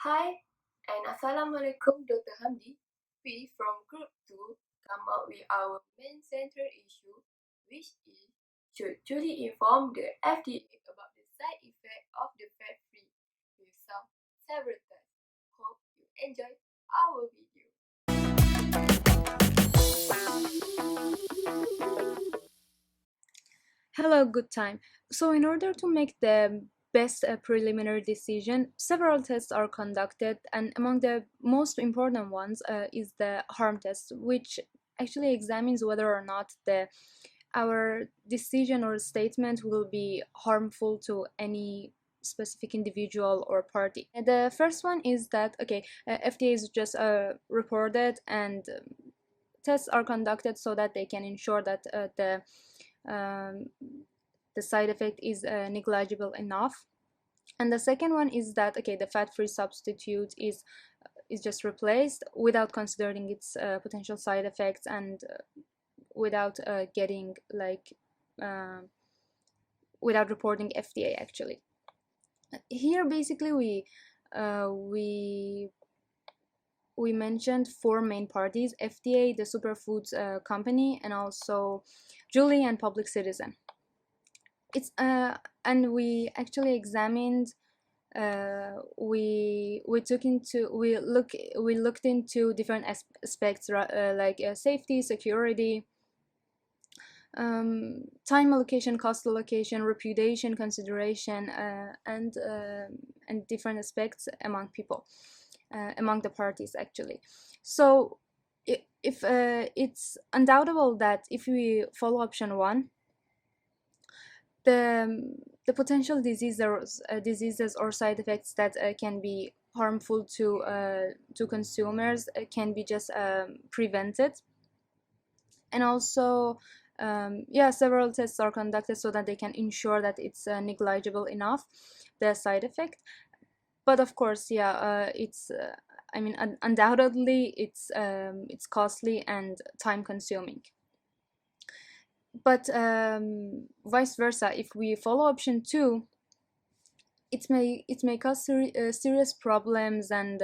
Hi and Assalamualaikum Dr. Hamdi. We from Group 2 come up with our main central issue, which is should Julie inform the FDA about the side effect of the fat-free with some several tests. Hope you enjoy our video. Hello, good time. So, in order to make the best preliminary decision, several tests are conducted, and among the most important ones is the harm test, which actually examines whether or not our decision or statement will be harmful to any specific individual or party. And the first one is that FDA is just reported and tests are conducted so that they can ensure that um, the side effect is negligible enough. And the second one is that the fat-free substitute is just replaced without considering its potential side effects and without getting uh, without reporting FDA actually. Here basically uh, we we mentioned four main parties: FDA, the superfoods company, and also Julie and Public Citizen. It's and we actually examined we looked into different aspects like safety, security, time allocation, cost allocation, reputation consideration, and different aspects among people, among the parties actually. So if it's undoubtable that if we follow option one, the potential diseases or side effects that can be harmful to consumers can be just prevented. And also several tests are conducted so that they can ensure that it's negligible enough, the side effect. But of course, it's I mean, undoubtedly it's costly and time consuming. But vice versa, if we follow option two, it may cause serious problems and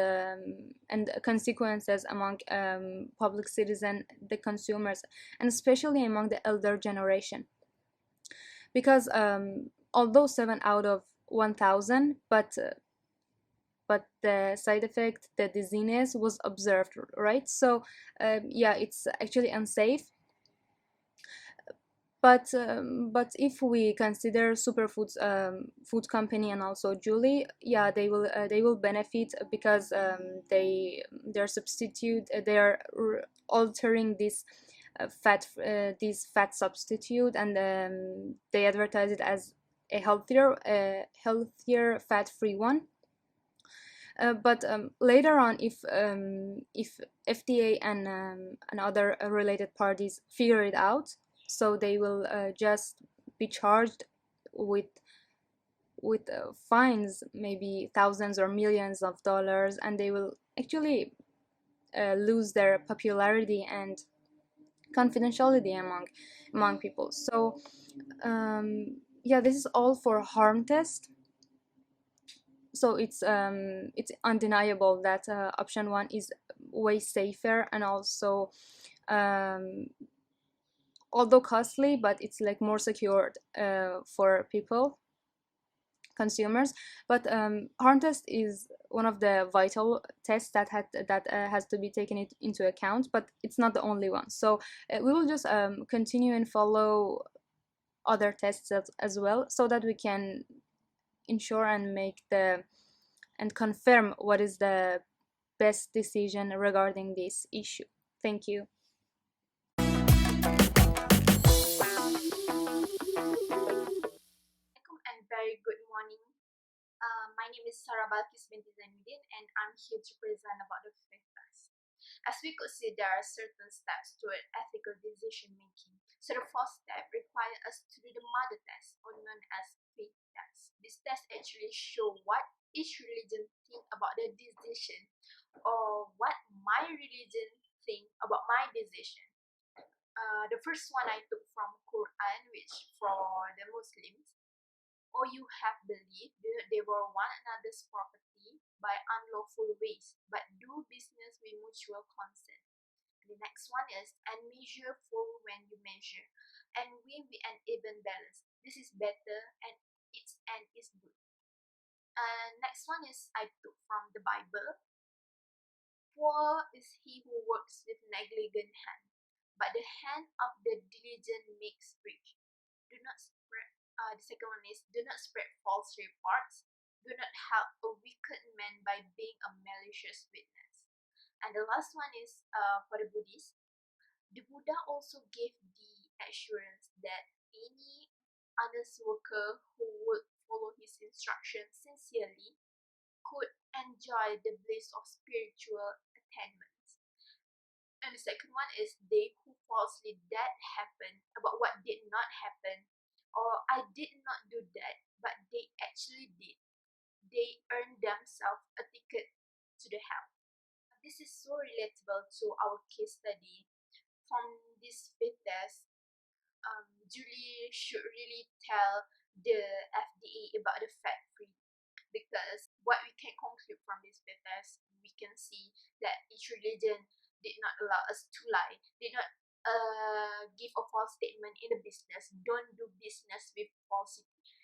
consequences among public citizen, the consumers, and especially among the elder generation. Because although 7 out of 1,000, but the side effect, the dizziness, was observed, right? So it's actually unsafe. But if we consider superfoods food company and also Julie, they will benefit because they are altering this fat substitute, and they advertise it as a healthier fat-free one. But later on, if FDA and other related parties figure it out, so they will just be charged with fines, maybe thousands or millions of dollars, and they will actually lose their popularity and confidentiality among people. So this is all for harm test. So it's undeniable that option one is way safer, and also um, although costly, but it's like more secured for people, consumers. But harm test is one of the vital tests that has to be taken into account, but it's not the only one. So we will just continue and follow other tests as well, so that we can ensure and confirm what is the best decision regarding this issue. Thank you. And very good morning. My name is Sarah Balkis binti Zainuddin, and I'm here to present about the fifth test. As we could see, there are certain steps toward ethical decision making. So the first step requires us to do the mother test, or known as faith test. This test actually shows what each religion think about the decision, or what my religion think about my decision. The first one I took from Quran, which for the Muslims. or you have believed that they were one another's property by unlawful ways, but do business with mutual consent. The next one is and measure full when you measure, and win with an even balance. This is better and is good. Next one is I took from the Bible. Poor is he who works with negligent hand, but the hand of the diligent makes rich. Do not spread. The second one is do not spread false reports. Do not help a wicked man by being a malicious witness. And the last one is for the Buddhists. The Buddha also gave the assurance that any honest worker who would follow his instructions sincerely could enjoy the bliss of spiritual attainments. And the second one is they who falsely that happened about what did not happen, or I did not do that, but they actually did. They earned themselves a ticket to the hell. This is so relatable to our case study. From this fit test, Julie should really tell the FDA about the fat-free, because what we can conclude from this fit test, we can see that each religion did not allow us to lie, did not give a false statement in the business, don't do business with falsity.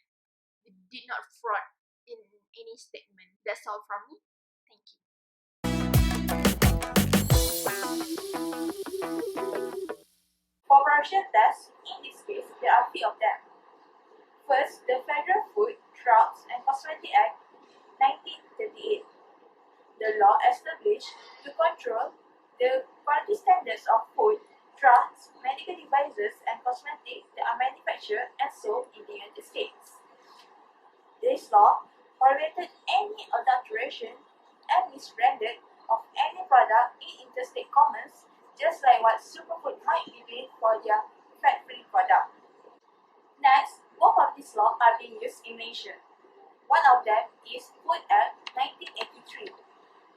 We did not fraud in any statement. That's all from me. Thank you. For corruption tests, in this case, there are three of them. First, the Federal Food, Drugs and Cosmetic Act 1938. The law established to control the quality standards of food, drugs, medical devices, and cosmetics that are manufactured and sold in the United States. This law prohibited any adulteration and misbranding of any product in interstate commerce, just like what Superfood might be doing for their fat-free product. Next, both of these laws are being used in Malaysia. One of them is Food Act 1983.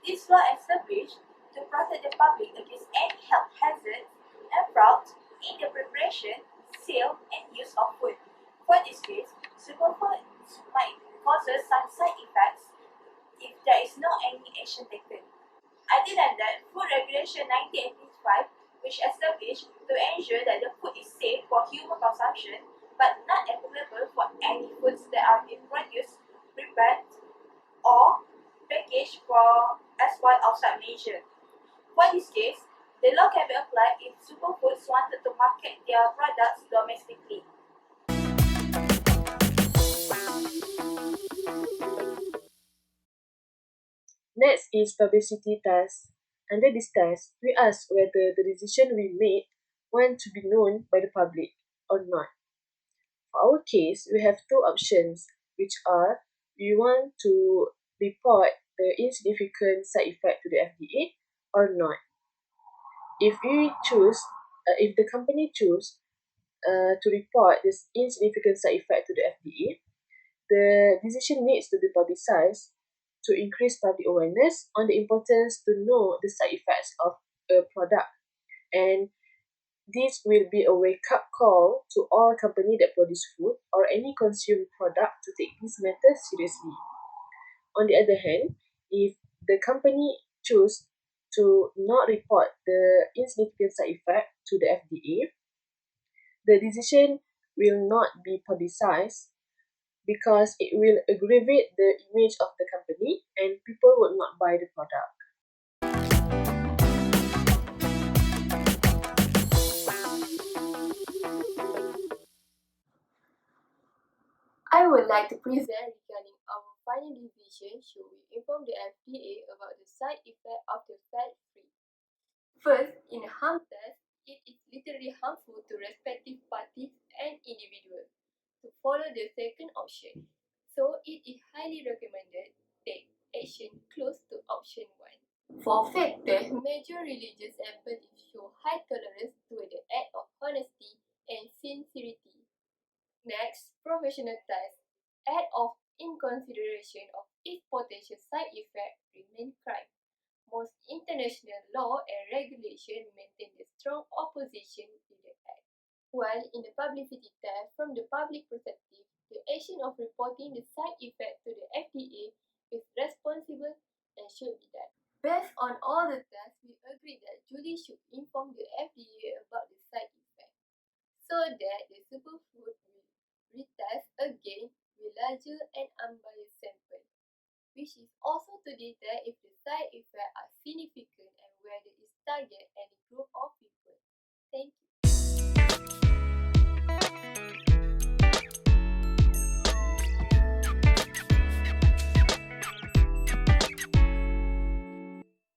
This law established to protect the public against any health hazards and fraud in the preparation, sale, and use of food. For this case, superfoods might cause some side effects if there is no any action taken. Other than that, Food Regulation 1985, which established to ensure that the food is safe for human consumption, but not applicable for any foods that are being produced, prepared, or packaged for export outside Malaysia. For this case, the law can be applied if superfoods wanted to market their products domestically. Next is publicity test. Under this test, we ask whether the decision we made want to be known by the public or not. For our case, we have two options, which are we want to report the insignificant side effect to the FDA or not. If the company choose to report this insignificant side effect to the FDA, the decision needs to be publicized to increase public awareness on the importance to know the side effects of a product. And this will be a wake-up call to all companies that produce food or any consumer product to take this matter seriously. On the other hand, if the company choose to not report the insignificant side effect to the FDA, the decision will not be publicized because it will aggravate the image of the company and people would not buy the product. I would like to present regarding our final decision. Should we inform the FDA about the side effect of the fat-free? First, in a harm test, it is literally harmful to respective parties and individuals to follow the second option. So it is highly recommended take action close to option 1. For factors, major religious and beliefs show high tolerance to the act of honesty and sincerity. Next, professional test. Act of in consideration of its potential side effect remain crime. Most international law and regulation maintain the strong opposition to the act. While in the publicity test, from the public perspective, The action of reporting the side effect to the FDA is responsible and should be done. Based on all the tests, we agree that Julie should inform the FDA about the side effect so that the superfood will retest again with larger and unbiased sample, which is also to detect if the side effects are significant and whether it targets any group of people. Thank you.